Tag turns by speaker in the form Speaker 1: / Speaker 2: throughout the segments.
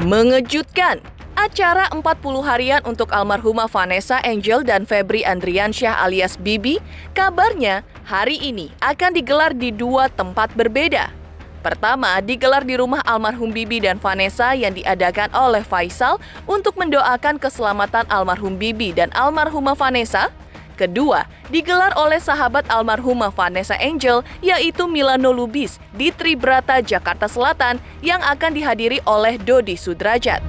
Speaker 1: Mengejutkan, acara 40 harian untuk almarhumah Vanessa Angel dan Febri Andriansyah alias Bibi, kabarnya hari ini akan digelar di dua tempat berbeda. Pertama, digelar di rumah almarhum Bibi dan Vanessa yang diadakan oleh Faisal untuk mendoakan keselamatan almarhum Bibi dan almarhumah Vanessa. Kedua, digelar oleh sahabat almarhumah Vanessa Angel yaitu Milano Lubis di Tribrata, Jakarta Selatan yang akan dihadiri oleh Dodi Sudrajat.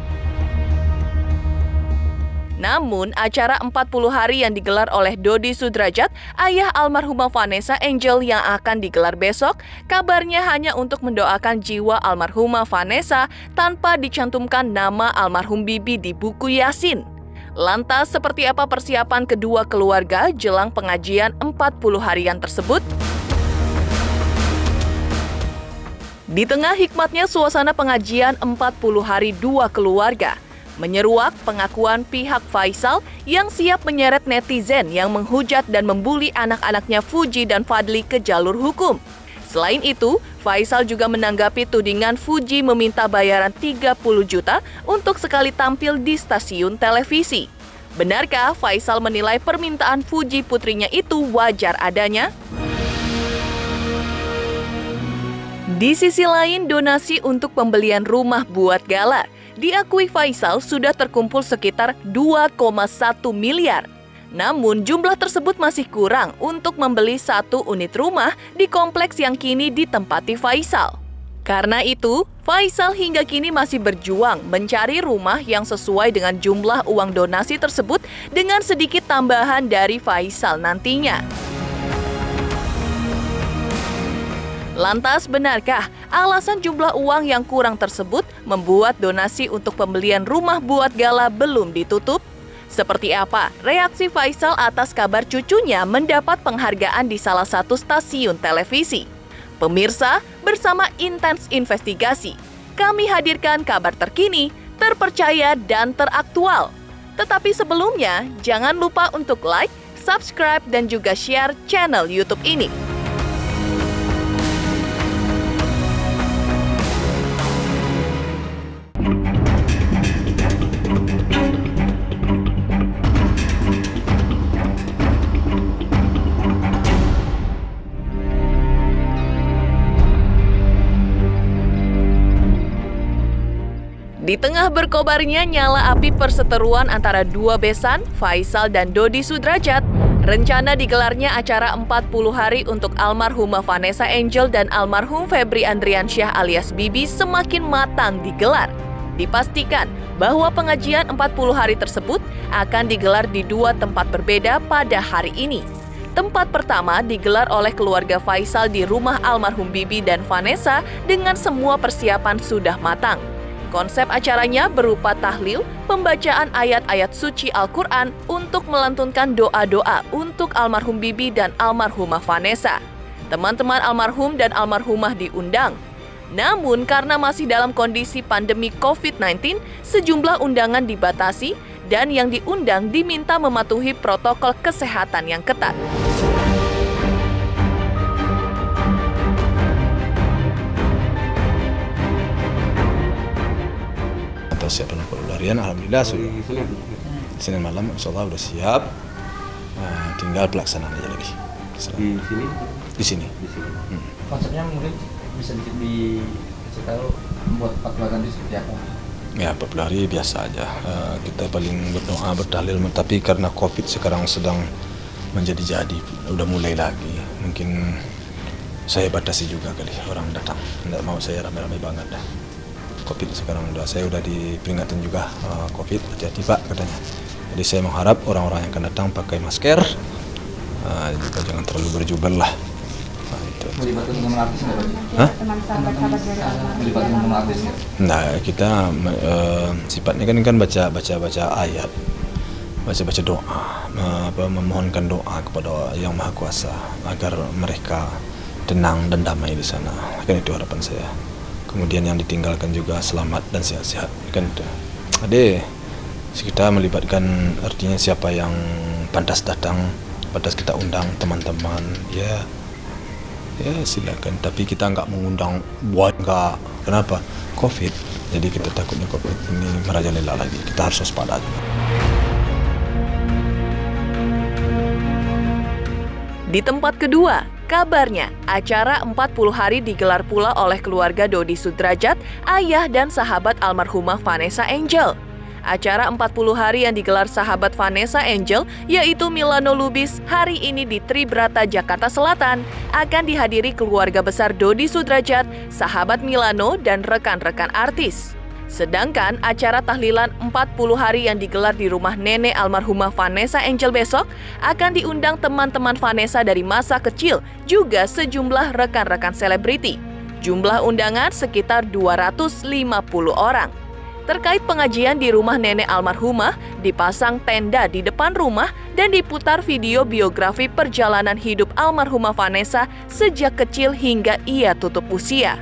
Speaker 1: Namun, acara 40 hari yang digelar oleh Dodi Sudrajat, ayah almarhumah Vanessa Angel yang akan digelar besok, kabarnya hanya untuk mendoakan jiwa almarhumah Vanessa tanpa dicantumkan nama almarhum Bibi di buku Yasin. Lantas, seperti apa persiapan kedua keluarga jelang pengajian 40 harian tersebut? Di tengah hikmatnya suasana pengajian 40 hari dua keluarga, menyeruak pengakuan pihak Faisal yang siap menyeret netizen yang menghujat dan membuli anak-anaknya Fuji dan Fadli ke jalur hukum. Selain itu, Faisal juga menanggapi tudingan Fuji meminta bayaran 30 juta untuk sekali tampil di stasiun televisi. Benarkah Faisal menilai permintaan Fuji putrinya itu wajar adanya? Di sisi lain, donasi untuk pembelian rumah buat Gala diakui Faisal sudah terkumpul sekitar 2,1 miliar. Namun jumlah tersebut masih kurang untuk membeli satu unit rumah di kompleks yang kini ditempati Faisal. Karena itu, Faisal hingga kini masih berjuang mencari rumah yang sesuai dengan jumlah uang donasi tersebut dengan sedikit tambahan dari Faisal nantinya. Lantas, benarkah alasan jumlah uang yang kurang tersebut membuat donasi untuk pembelian rumah buat Gala belum ditutup? Seperti apa reaksi Faisal atas kabar cucunya mendapat penghargaan di salah satu stasiun televisi? Pemirsa, bersama Intens Investigasi, kami hadirkan kabar terkini, terpercaya, dan teraktual. Tetapi sebelumnya, jangan lupa untuk like, subscribe, dan juga share channel YouTube ini. Di tengah berkobarnya nyala api perseteruan antara dua besan, Faisal dan Dodi Sudrajat, rencana digelarnya acara 40 hari untuk almarhumah Vanessa Angel dan almarhum Febri Andriansyah alias Bibi semakin matang digelar. Dipastikan bahwa pengajian 40 hari tersebut akan digelar di dua tempat berbeda pada hari ini. Tempat pertama digelar oleh keluarga Faisal di rumah almarhum Bibi dan Vanessa dengan semua persiapan sudah matang. Konsep acaranya berupa tahlil, pembacaan ayat-ayat suci Al-Quran untuk melantunkan doa-doa untuk almarhum Bibi dan almarhumah Vanessa. Teman-teman almarhum dan almarhumah diundang. Namun karena masih dalam kondisi pandemi COVID-19, sejumlah undangan dibatasi dan yang diundang diminta mematuhi protokol kesehatan yang ketat.
Speaker 2: Siap 40 harian, alhamdulillah sudah. Senin malam, insyaallah sudah siap. Tinggal pelaksanaan aja lagi.
Speaker 3: Di sini?
Speaker 2: Di sini.
Speaker 3: Konsepnya mungkin bisa dikit dikasih tahu buat 40 hari seperti apa?
Speaker 2: Ya, 40 hari biasa aja. Kita paling berdoa, bertahlil, tapi karena COVID sekarang sedang menjadi-jadi, udah mulai lagi. Mungkin saya batasi juga kali orang datang. Nggak mau saya ramai-ramai banget dah. COVID sekarang saya udah diperingatkan juga COVID, hati-hati Pak katanya. Jadi saya mengharap orang-orang yang akan datang pakai masker, juga jangan terlalu berjubel lah.
Speaker 3: Melibatkan teman artis nggak Pak?
Speaker 2: Hah?
Speaker 4: Teman sahabat-sahabat dari
Speaker 3: Melibatkan teman artis nggak?
Speaker 2: Nah, kita sifatnya kan baca ayat, baca doa, memohonkan doa kepada Yang Maha Kuasa agar mereka tenang dan damai di sana. Kan itu harapan saya. Kemudian yang ditinggalkan juga selamat dan sehat-sehat, kan itu. Jadi kita melibatkan artinya siapa yang pantas datang, pantas kita undang teman-teman, ya silakan. Tapi kita nggak mengundang buat nggak. Kenapa? COVID. Jadi kita takutnya COVID ini merajalela lagi. Kita harus waspada.
Speaker 1: Di tempat kedua, kabarnya acara 40 hari digelar pula oleh keluarga Dodi Sudrajat, ayah dan sahabat almarhumah Vanessa Angel. Acara 40 hari yang digelar sahabat Vanessa Angel, yaitu Milano Lubis, hari ini di Tribrata, Jakarta Selatan, akan dihadiri keluarga besar Dodi Sudrajat, sahabat Milano, dan rekan-rekan artis. Sedangkan acara tahlilan 40 hari yang digelar di rumah nenek almarhumah Vanessa Angel besok akan diundang teman-teman Vanessa dari masa kecil, juga sejumlah rekan-rekan selebriti. Jumlah undangan sekitar 250 orang. Terkait pengajian di rumah nenek almarhumah, dipasang tenda di depan rumah dan diputar video biografi perjalanan hidup almarhumah Vanessa sejak kecil hingga ia tutup usia.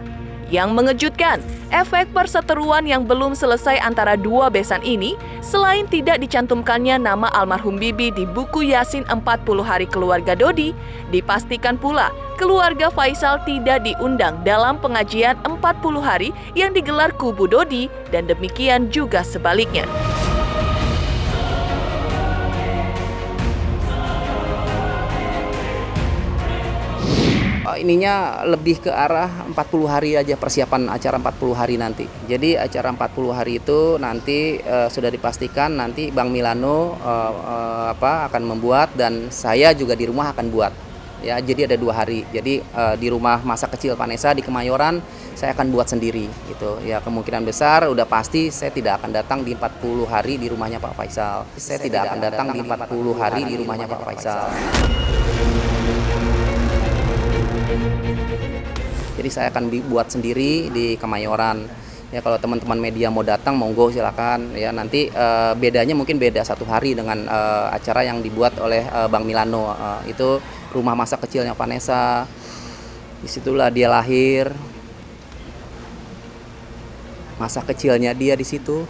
Speaker 1: Yang mengejutkan, efek perseteruan yang belum selesai antara dua besan ini, selain tidak dicantumkannya nama almarhum Bibi di buku Yasin 40 hari keluarga Dodi, dipastikan pula keluarga Faisal tidak diundang dalam pengajian 40 hari yang digelar kubu Dodi, dan demikian juga sebaliknya.
Speaker 4: Ininya lebih ke arah 40 hari aja, persiapan acara 40 hari nanti. Jadi acara 40 hari itu nanti sudah dipastikan nanti Bang Milano akan membuat, dan saya juga di rumah akan buat. Ya, jadi ada 2 hari. Jadi di rumah masa kecil Vanessa di Kemayoran saya akan buat sendiri gitu. Ya, kemungkinan besar udah pasti saya tidak akan datang di 40 hari di rumahnya Pak Faisal. Saya tidak akan datang di 40 hari di rumahnya Pak Faisal. Jadi saya akan buat sendiri di Kemayoran. Ya, kalau teman-teman media mau datang monggo silakan. Ya, nanti bedanya mungkin beda 1 hari dengan acara yang dibuat oleh Bang Milano. Itu rumah masa kecilnya Vanessa. Disitulah dia lahir. Masa kecilnya dia di situ.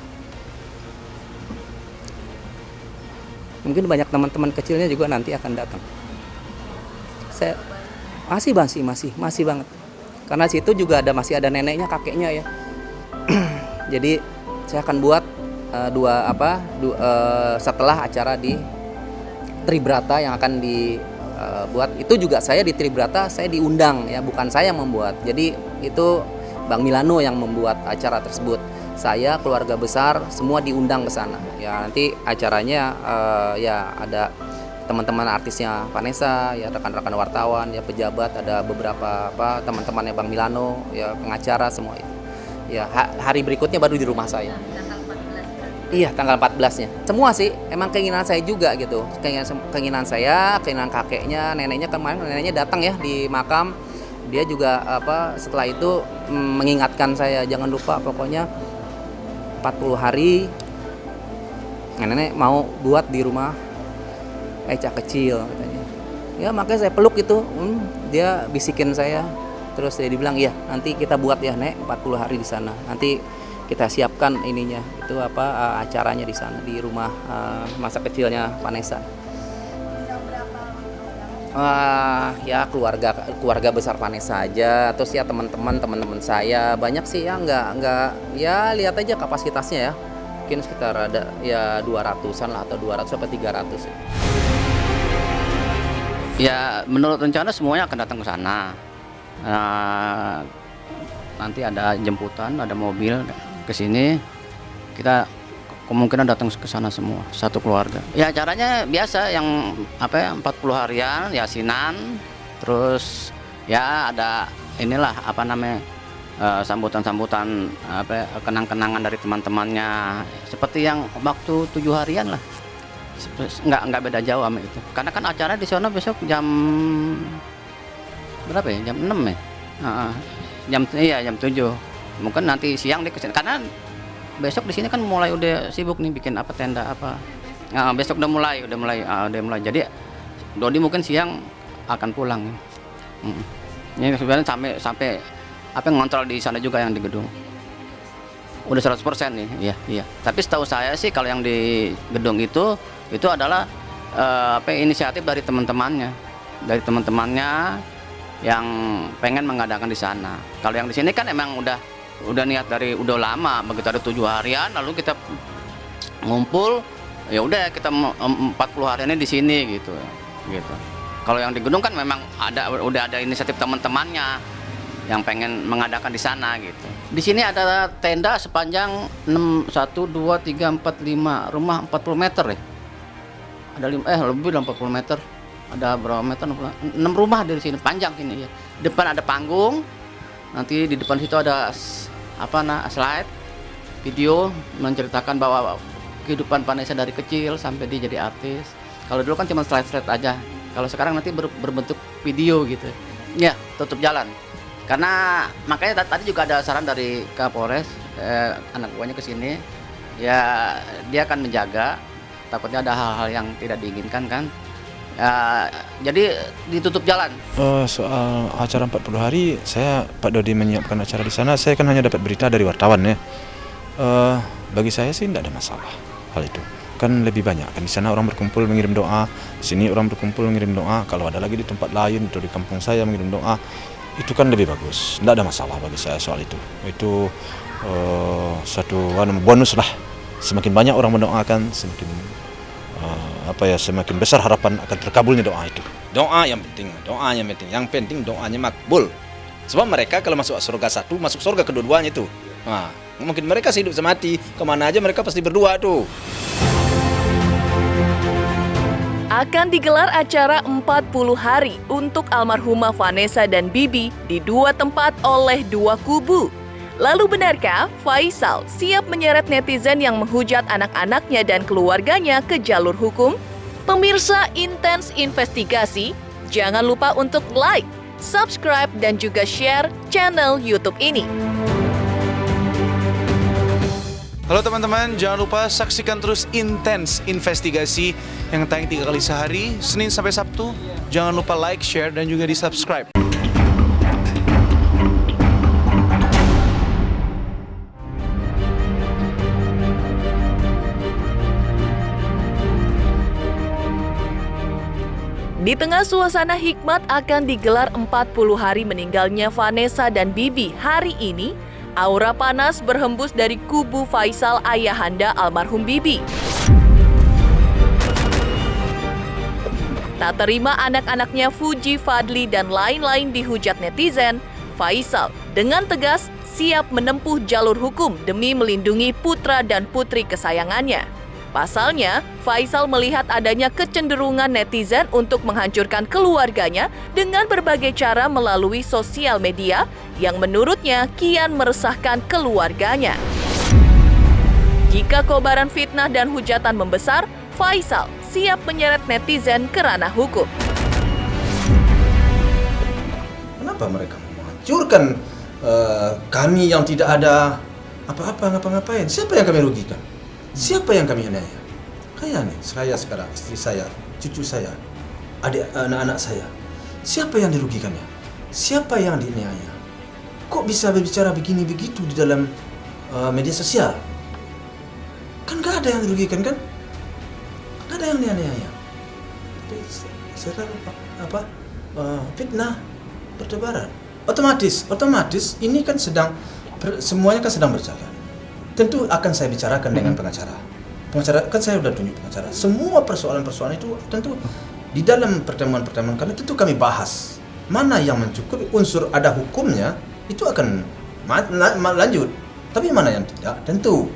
Speaker 4: Mungkin banyak teman-teman kecilnya juga nanti akan datang. Saya masih banget. Karena situ juga masih ada neneknya, kakeknya ya. Jadi saya akan buat setelah acara di Tribrata yang akan dibuat. Itu juga saya di Tribrata saya diundang ya, bukan saya yang membuat. Jadi itu Bang Milano yang membuat acara tersebut. Saya, keluarga besar semua diundang ke sana. Ya, nanti acaranya ya ada teman-teman artisnya Vanessa, ya rekan-rekan wartawan, ya pejabat, ada beberapa teman-temannya Bang Milano, ya pengacara semua itu. Ya hari berikutnya baru di rumah saya. Iya, tanggal 14-nya. Semua sih, emang keinginan saya juga gitu. Keinginan saya, keinginan kakeknya, neneknya kemarin neneknya datang ya di makam. Dia juga setelah itu mengingatkan saya jangan lupa pokoknya 40 hari nenek mau buat di rumah Eca kecil katanya. Ya makanya saya peluk itu, dia bisikin saya. Terus dia dibilang, "Iya, nanti kita buat ya, Nek, 40 hari di sana. Nanti kita siapkan ininya, itu acaranya di sana di rumah masa kecilnya Vanessa." Ya keluarga besar Vanessa aja, terus ya teman-teman saya banyak sih ya, nggak ya lihat aja kapasitasnya ya. Mungkin sekitar ada ya 200-an lah, atau 200 sampai 300.
Speaker 5: Ya, menurut rencana semuanya akan datang ke sana. Nanti ada jemputan, ada mobil ke sini. Kita kemungkinan datang ke sana semua, satu keluarga. Ya, acaranya biasa yang 40 harian, yasinan, terus ya ada inilah sambutan-sambutan kenang-kenangan dari teman-temannya, seperti yang waktu 7 harian lah. Nggak beda jauh sama itu, karena kan acara di sana besok jam berapa ya, jam 6 ya, jam 7. Mungkin nanti siang dia kesini, karena besok di sini kan mulai udah sibuk nih bikin tenda besok udah mulai. Jadi Dodi mungkin siang akan pulang. Ini sebenarnya sampai ngontrol di sana juga yang di gedung. Udah 100% nih, iya. Tapi setahu saya sih kalau yang di gedung itu adalah inisiatif dari teman-temannya yang pengen mengadakan di sana. Kalau yang di sini kan emang udah udah niat dari udah lama, begitu ada 7 harian lalu kita ngumpul, ya udah kita 40 hariannya di sini gitu. Kalau yang di gunung kan memang udah ada inisiatif teman-temannya yang pengen mengadakan di sana gitu. Di sini ada tenda sepanjang 1, 2, 3, 4, 5 rumah 40 meter ya. Ada lebih dari 40 meter. Ada berapa meter? 6 rumah dari sini panjang sini ya. Depan ada panggung. Nanti di depan situ ada slide video menceritakan bahwa kehidupan Vanessa dari kecil sampai dia jadi artis. Kalau dulu kan cuma slide aja. Kalau sekarang nanti berbentuk video gitu. Ya, tutup jalan. Karena makanya tadi juga ada saran dari Kapolres, anak buahnya ke sini. Ya, dia akan menjaga, takutnya ada hal-hal yang tidak diinginkan kan. Jadi ditutup jalan.
Speaker 2: Soal acara 40 hari, Pak Dodi menyiapkan acara di sana. Saya kan hanya dapat berita dari wartawan ya. Bagi saya sih tidak ada masalah hal itu. Kan lebih banyak kan di sana orang berkumpul mengirim doa, di sini orang berkumpul mengirim doa. Kalau ada lagi di tempat lain atau di kampung saya mengirim doa, itu kan lebih bagus. Tidak ada masalah bagi saya soal itu. Itu satu bonus lah. Semakin banyak orang mendoakan, semakin besar harapan akan terkabulnya doa itu. Doa yang penting. Yang penting doanya makbul. Sebab mereka kalau masuk surga satu, masuk surga kedua-duanya itu. Nah, mungkin mereka hidup semati, kemana aja mereka pasti berdua tuh.
Speaker 1: Akan digelar acara 40 hari untuk almarhumah Vanessa dan Bibi di 2 tempat oleh 2 kubu. Lalu benarkah Faisal siap menyeret netizen yang menghujat anak-anaknya dan keluarganya ke jalur hukum? Pemirsa Intens Investigasi, jangan lupa untuk like, subscribe, dan juga share channel YouTube ini.
Speaker 6: Halo teman-teman, jangan lupa saksikan terus Intens Investigasi yang tayang 3 kali sehari, Senin sampai Sabtu. Jangan lupa like, share, dan juga di-subscribe.
Speaker 1: Di tengah suasana hikmat akan digelar 40 hari meninggalnya Vanessa dan Bibi hari ini, aura panas berhembus dari kubu Faisal ayahanda almarhum Bibi. Tak terima anak-anaknya Fuji, Fadli, dan lain-lain dihujat netizen, Faisal dengan tegas siap menempuh jalur hukum demi melindungi putra dan putri kesayangannya. Pasalnya, Faisal melihat adanya kecenderungan netizen untuk menghancurkan keluarganya dengan berbagai cara melalui sosial media yang menurutnya kian meresahkan keluarganya. Jika kobaran fitnah dan hujatan membesar, Faisal siap menyeret netizen ke ranah hukum.
Speaker 2: Kenapa mereka menghancurkan kami yang tidak ada apa-apa ngapa-ngapain? Siapa yang kami rugikan? Siapa yang kami aniaya? Kayak nih, saya sekarang, istri saya, cucu saya, anak-anak saya. Siapa yang dirugikannya? Siapa yang dianiaya? Kok bisa berbicara begini begitu di dalam media sosial? Kan gak ada yang dirugikan kan? Gak ada yang dianiaya. Tapi sekarang fitnah bertebaran. Otomatis ini kan semuanya kan sedang berjalan. Tentu akan saya bicarakan dengan pengacara. Pengacara kan saya sudah tunjuk pengacara. Semua persoalan-persoalan itu tentu di dalam pertemuan-pertemuan kami tentu kami bahas. Mana yang mencukupi unsur ada hukumnya itu akan lanjut. Tapi mana yang tidak tentu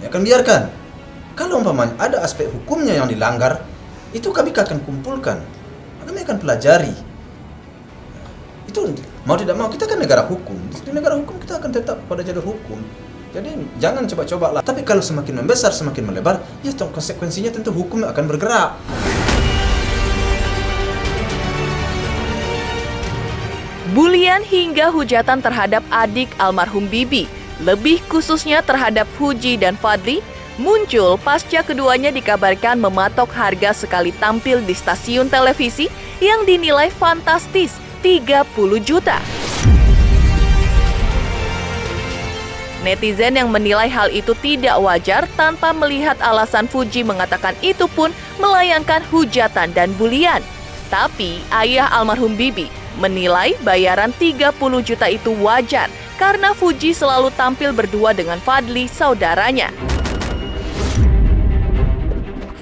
Speaker 2: ya akan biarkan. Kalau umpamanya ada aspek hukumnya yang dilanggar, itu kami akan kumpulkan. Kami akan pelajari. Itu mau tidak mau kita kan negara hukum. Di negara hukum kita akan tetap pada jalur hukum. Jadi jangan coba-coba lah. Tapi kalau semakin membesar, semakin melebar, ya konsekuensinya tentu hukum akan bergerak.
Speaker 1: Bulian hingga hujatan terhadap adik almarhum Bibi, lebih khususnya terhadap Fuji dan Fadli, muncul pasca keduanya dikabarkan mematok harga sekali tampil di stasiun televisi yang dinilai fantastis 30 juta. Netizen yang menilai hal itu tidak wajar tanpa melihat alasan Fuji mengatakan itu pun melayangkan hujatan dan bulian. Tapi ayah almarhum Bibi menilai bayaran 30 juta itu wajar karena Fuji selalu tampil berdua dengan Fadly, saudaranya.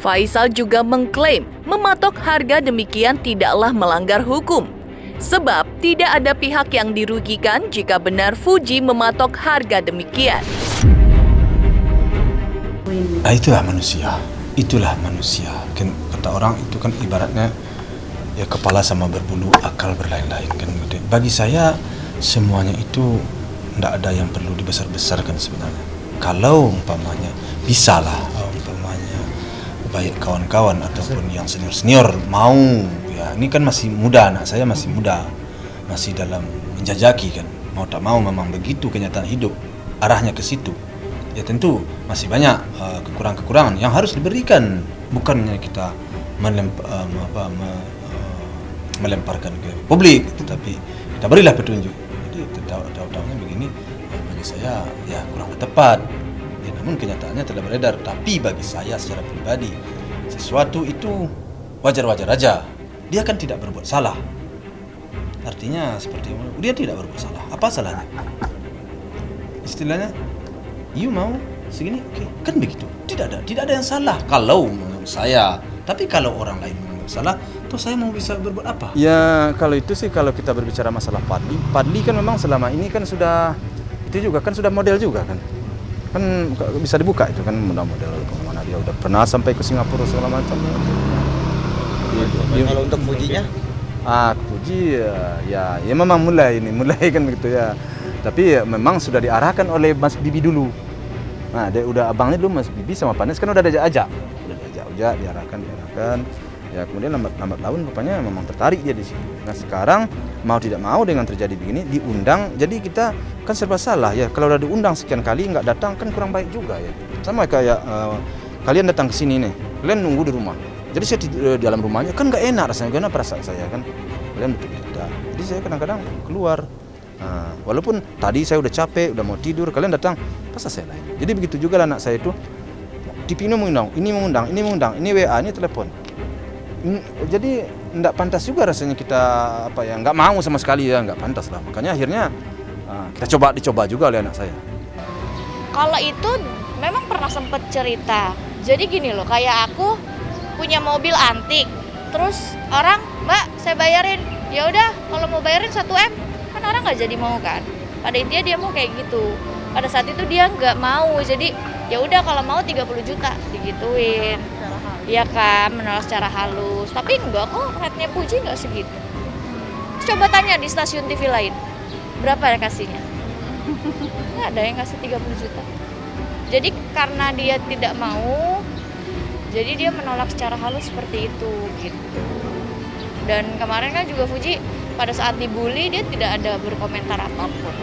Speaker 1: Faisal juga mengklaim mematok harga demikian tidaklah melanggar hukum. Sebab tidak ada pihak yang dirugikan jika benar Fuji mematok harga demikian.
Speaker 2: Itulah manusia. Itulah manusia. Kan kata orang itu kan ibaratnya ya kepala sama berbulu, akal berlain-lain kan. Bagi saya semuanya itu tidak ada yang perlu dibesar-besarkan sebenarnya. Kalau umpamanya bisalah umpamanya baik kawan-kawan ataupun yang senior-senior mau, ya ini kan masih muda, anak saya masih muda, masih dalam menjajaki kan, mau tak mau memang begitu kenyataan hidup, arahnya ke situ. Ya tentu masih banyak kekurangan-kekurangan yang harus diberikan, bukannya kita melemparkan ke publik, tetapi kita berilah petunjuk. Jadi tahu-tahunya begini, bagi saya ya kurang tepat. Ya, namun kenyataannya telah beredar. Tapi bagi saya secara pribadi, sesuatu itu wajar-wajar aja. Dia kan tidak berbuat salah. Artinya seperti dia tidak berbuat salah. Apa salahnya? Istilahnya, you mau segini, oke, kan begitu. Tidak ada yang salah kalau menurut saya. Tapi kalau orang lain menurut salah, toh saya mau bisa berbuat apa? Ya kalau itu sih, kalau kita berbicara masalah Fadly kan memang selama ini kan sudah, itu juga kan sudah model juga kan bisa dibuka itu kan model kemana dia udah pernah sampai ke Singapura segala macam.
Speaker 3: Kalau untuk Fujinya?
Speaker 2: Fuji ya memang mulai kan begitu ya. Tapi ya, memang sudah diarahkan oleh Mas Bibi dulu. Nah, dia udah abangnya dulu Mas Bibi sama Panes kan udah diajak diarahkan. Ya kemudian lambat laun rupanya memang tertarik dia di sini. Nah sekarang mau tidak mau dengan terjadi begini diundang, jadi kita kan serba salah ya. Kalau udah diundang sekian kali nggak datang kan kurang baik juga ya. Sama kayak kalian datang ke sini nih, kalian nunggu di rumah. Jadi saya di dalam rumahnya kan nggak enak rasanya, gimana perasaan saya kan. Kalian betul tidak. Jadi saya kadang-kadang keluar. Nah, walaupun tadi saya udah capek, udah mau tidur, kalian datang, pasal saya lain. Jadi begitu juga lah anak saya itu. TV ini mengundang, ini WA, ini telepon. Jadi tidak pantas juga rasanya kita nggak mau sama sekali ya, nggak pantas lah. Makanya akhirnya kita dicoba juga oleh anak saya.
Speaker 7: Kalau itu memang pernah sempet cerita. Jadi gini loh, kayak aku punya mobil antik, terus orang, Mbak saya bayarin, ya udah kalau mau bayarin 1 M, kan orang nggak jadi mau kan. Pada intinya dia mau kayak gitu. Pada saat itu dia nggak mau, jadi ya udah kalau mau 30 juta digituin. Iya kan, menolak secara halus. Tapi enggak kok, rate-nya Fuji enggak segitu. Coba tanya di stasiun TV lain, berapa ya kasihnya? Enggak ada yang kasih 30 juta. Jadi karena dia tidak mau, jadi dia menolak secara halus seperti itu gitu. Dan kemarin kan juga Fuji pada saat dibully dia tidak ada berkomentar apapun.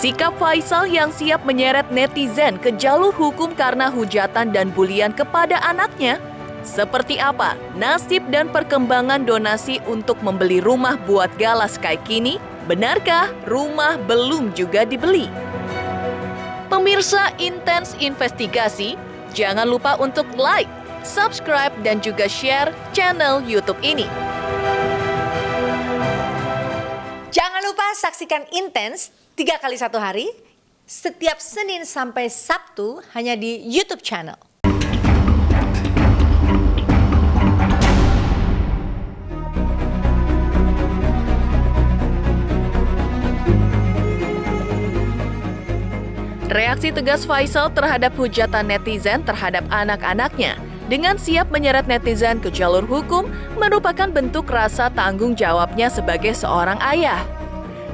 Speaker 1: Sikap Faisal yang siap menyeret netizen ke jalur hukum karena hujatan dan bulian kepada anaknya. Seperti apa nasib dan perkembangan donasi untuk membeli rumah buat Galas kayak kini? Benarkah rumah belum juga dibeli? Pemirsa Intens Investigasi, jangan lupa untuk like, subscribe, dan juga share channel YouTube ini.
Speaker 8: Jangan lupa saksikan Intens 3 kali 1 hari, setiap Senin sampai Sabtu hanya di YouTube channel.
Speaker 1: Reaksi tegas Faisal terhadap hujatan netizen terhadap anak-anaknya dengan siap menyeret netizen ke jalur hukum merupakan bentuk rasa tanggung jawabnya sebagai seorang ayah.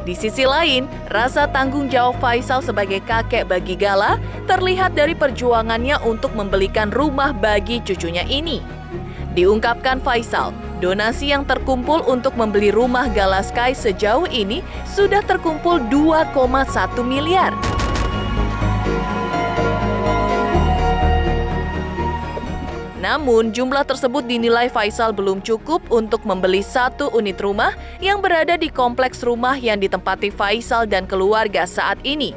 Speaker 1: Di sisi lain, rasa tanggung jawab Faisal sebagai kakek bagi Gala terlihat dari perjuangannya untuk membelikan rumah bagi cucunya ini. Diungkapkan Faisal, donasi yang terkumpul untuk membeli rumah Gala Sky sejauh ini sudah terkumpul 2,1 miliar. Namun, jumlah tersebut dinilai Faisal belum cukup untuk membeli 1 unit rumah yang berada di kompleks rumah yang ditempati Faisal dan keluarga saat ini.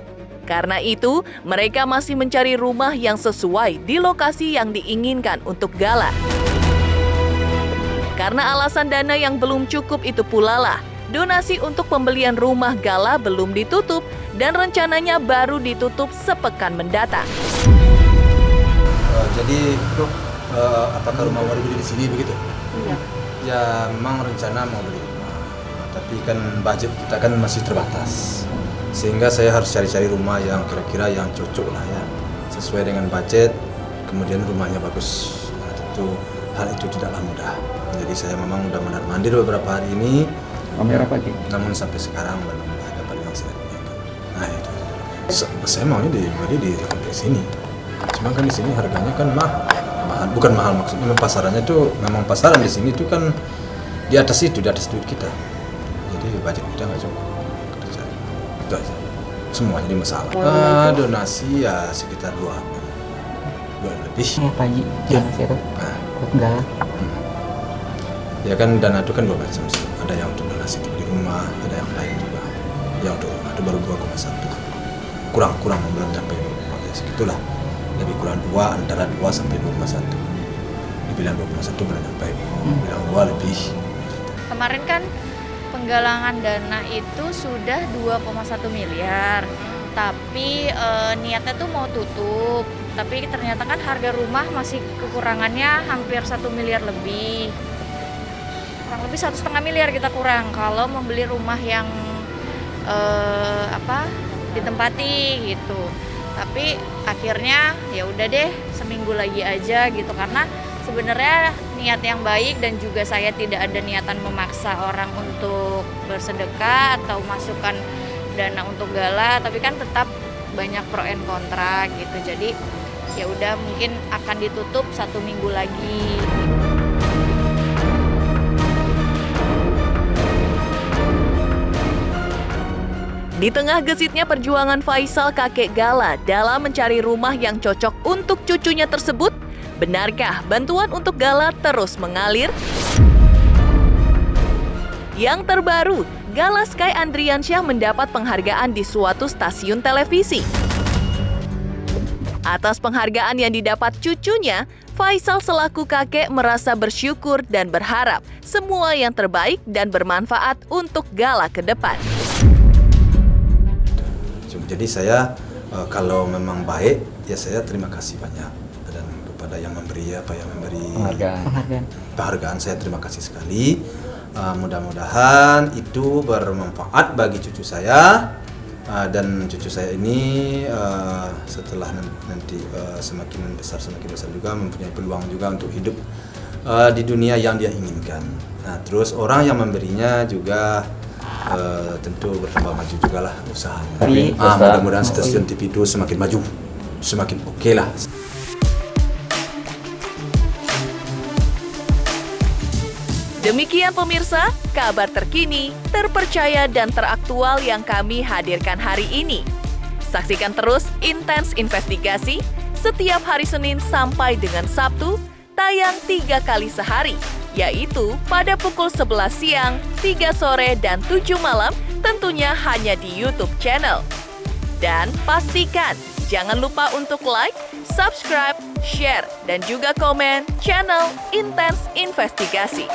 Speaker 1: Karena itu, mereka masih mencari rumah yang sesuai di lokasi yang diinginkan untuk gala. Karena alasan dana yang belum cukup itu pula lah, donasi untuk pembelian rumah gala belum ditutup dan rencananya baru ditutup sepekan mendatang.
Speaker 2: Jadi apakah rumah mau dibeli di sini begitu? Iya. Ya memang rencana mau beli rumah, tapi kan budget kita kan masih terbatas, sehingga saya harus cari-cari rumah yang kira-kira yang cocok lah ya, sesuai dengan budget, kemudian rumahnya bagus. Nah, tentu hal itu tidaklah mudah. Jadi saya memang udah mondar-mandir beberapa hari ini, namun sampai sekarang belum dapat yang saya inginkan. Nah itu, saya maunya dibeli di kompleks sini. Cuma kan di sini harganya kan mahal, bukan mahal maksudnya pasarannya tuh memang pasaran di sini tuh kan di atas duit kita. Jadi budget kita nggak cukup. Itu aja. Semuanya jadi masalah. Donasi ya sekitar 2 lebih.
Speaker 5: Apa Ji? Donasi itu? Enggak.
Speaker 2: Ya kan dana itu kan 2 macam sih. Ada yang untuk donasi untuk di rumah, ada yang lain juga. Yang untuk rumah itu baru 2,1. Kurang belum sampai 2. Ya segitulah. Lebih kurang 2, antara 2 sampai 2,1. Dibilang 2,1 belum sampai. Bilang 2 lebih.
Speaker 7: Kemarin kan penggalangan dana itu sudah 2,1 miliar. Tapi niatnya tuh mau tutup. Tapi ternyata kan harga rumah masih kekurangannya hampir 1 miliar lebih. Kurang lebih 1,5 miliar kita kurang kalau membeli rumah yang ditempati gitu. Tapi akhirnya ya udah deh seminggu lagi aja gitu, karena sebenarnya niat yang baik dan juga saya tidak ada niatan memaksa orang untuk bersedekah atau masukkan dana untuk gala, tapi kan tetap banyak pro and kontra gitu. Jadi ya udah mungkin akan ditutup 1 minggu lagi.
Speaker 1: Di tengah gesitnya perjuangan Faisal kakek Gala dalam mencari rumah yang cocok untuk cucunya tersebut, benarkah bantuan untuk Gala terus mengalir? Yang terbaru, Gala Sky Andriansyah mendapat penghargaan di suatu stasiun televisi. Atas penghargaan yang didapat cucunya, Faisal selaku kakek merasa bersyukur dan berharap semua yang terbaik dan bermanfaat untuk Gala ke depan.
Speaker 2: Jadi saya kalau memang baik, ya saya terima kasih banyak, dan kepada yang memberi penghargaan saya terima kasih sekali. Mudah-mudahan itu bermanfaat bagi cucu saya, dan cucu saya ini setelah nanti semakin besar juga mempunyai peluang juga untuk hidup di dunia yang dia inginkan. Nah, terus orang yang memberinya juga tentu bertambah maju juga lah usahanya. Mudah-mudahan stasiun TV itu semakin maju, semakin oke lah.
Speaker 1: Demikian pemirsa, kabar terkini, terpercaya dan teraktual yang kami hadirkan hari ini. Saksikan terus Intens Investigasi setiap hari Senin sampai dengan Sabtu, tayang 3 kali sehari, yaitu pada pukul 11 siang, 3 sore, dan 7 malam, tentunya hanya di YouTube channel. Dan pastikan, jangan lupa untuk like, subscribe, share, dan juga komen channel Intens Investigasi.